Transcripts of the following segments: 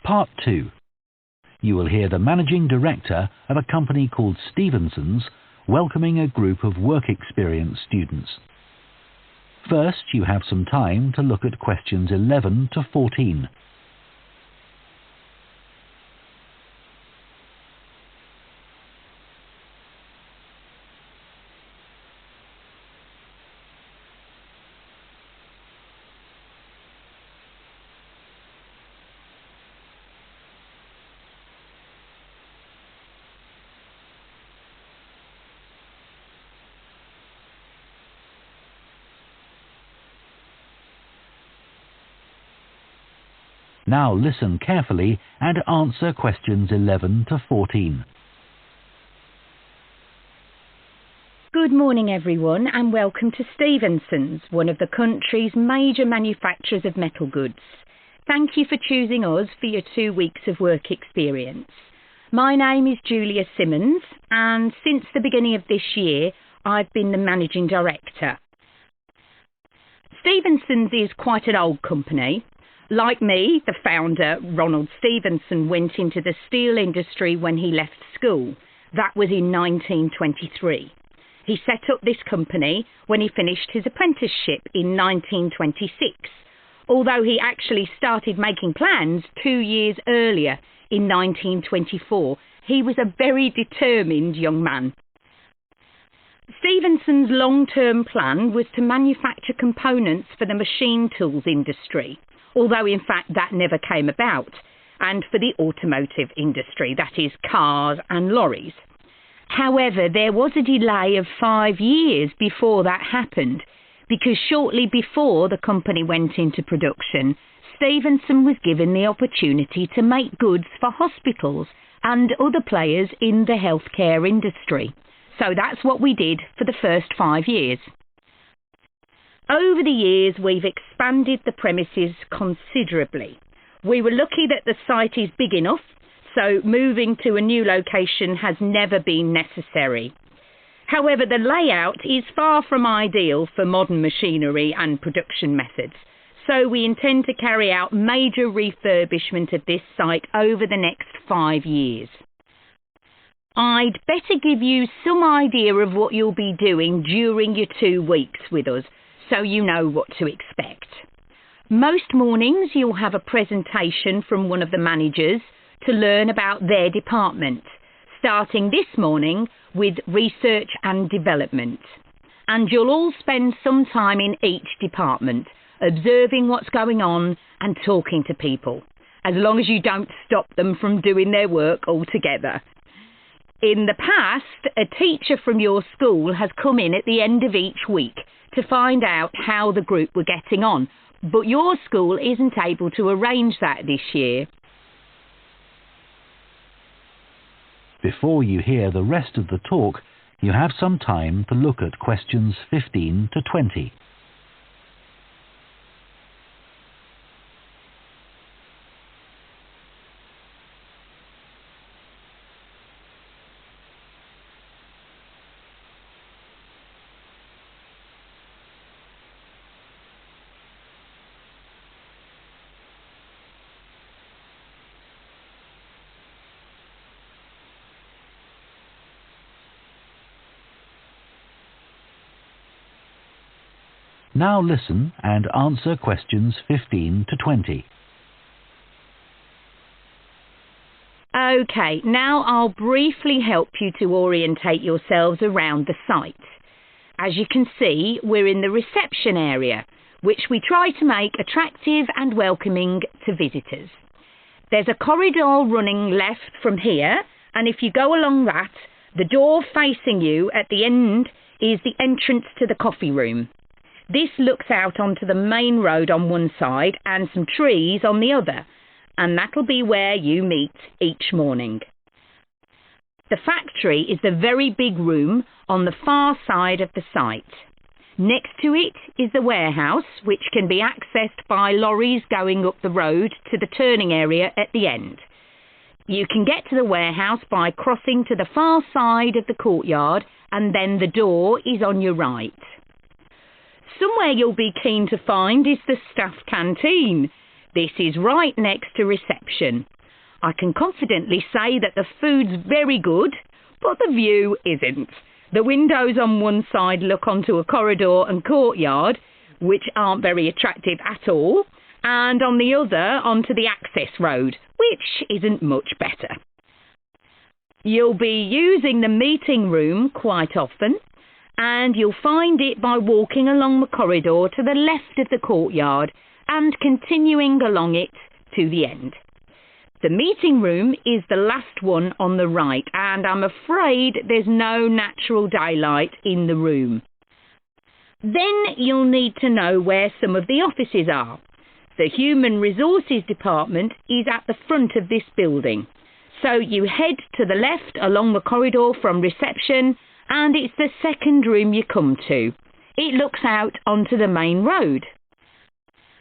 Part 2. You will hear the Managing Director of a company called Stevenson's welcoming a group of work experience students. First, you have some time to look at questions 11 to 14. Now listen carefully and answer questions 11 to 14. Good morning everyone and welcome to Stevenson's, one of the country's major manufacturers of metal goods. Thank you for choosing us for your 2 weeks of work experience. My name is Julia Simmons and since the beginning of this year I've been the Managing Director. Stevenson's is quite an old company. Like me, the founder, Ronald Stevenson, went into the steel industry when he left school. That was in 1923. He set up this company when he finished his apprenticeship in 1926, although he actually started making plans 2 years earlier in 1924. He was a very determined young man. Stevenson's long-term plan was to manufacture components for the machine tools industry, although in fact that never came about, and for the automotive industry, that is cars and lorries. However, there was a delay of 5 years before that happened, because shortly before the company went into production, Stevenson was given the opportunity to make goods for hospitals and other players in the healthcare industry. So that's what we did for the first 5 years. Over the years, we've expanded the premises considerably. We were lucky that the site is big enough, so moving to a new location has never been necessary. However, the layout is far from ideal for modern machinery and production methods, so we intend to carry out major refurbishment of this site over the next 5 years. I'd better give you some idea of what you'll be doing during your 2 weeks with us, so you know what to expect. Most mornings you'll have a presentation from one of the managers to learn about their department, starting this morning with research and development. And you'll all spend some time in each department, observing what's going on and talking to people, as long as you don't stop them from doing their work altogether. In the past, a teacher from your school has come in at the end of each week to find out how the group were getting on, but your school isn't able to arrange that this year. Before you hear the rest of the talk, you have some time to look at questions 15 to 20. Now listen and answer questions 15 to 20. Okay, now I'll briefly help you to orientate yourselves around the site. As you can see, we're in the reception area, which we try to make attractive and welcoming to visitors. There's a corridor running left from here, and if you go along that, the door facing you at the end is the entrance to the coffee room. This looks out onto the main road on one side and some trees on the other, and that'll be where you meet each morning. The factory is the very big room on the far side of the site. Next to it is the warehouse, which can be accessed by lorries going up the road to the turning area at the end. You can get to the warehouse by crossing to the far side of the courtyard, and then the door is on your right. Somewhere you'll be keen to find is the staff canteen. This is right next to reception. I can confidently say that the food's very good, but the view isn't. The windows on one side look onto a corridor and courtyard, which aren't very attractive at all, and on the other onto the access road, which isn't much better. You'll be using the meeting room quite often, and you'll find it by walking along the corridor to the left of the courtyard and continuing along it to the end. The meeting room is the last one on the right, and I'm afraid there's no natural daylight in the room. Then you'll need to know where some of the offices are. The Human Resources Department is at the front of this building. So you head to the left along the corridor from reception, and it's the second room you come to. It looks out onto the main road.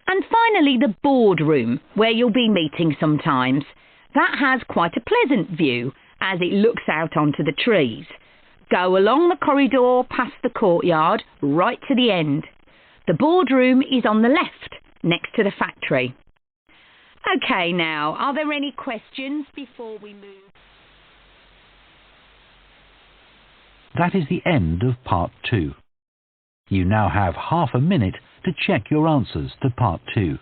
And finally, the boardroom, where you'll be meeting sometimes. That has quite a pleasant view, as it looks out onto the trees. Go along the corridor past the courtyard, right to the end. The boardroom is on the left, next to the factory. OK, now, are there any questions before we move? That is the end of part 2. You now have half a minute to check your answers to part 2.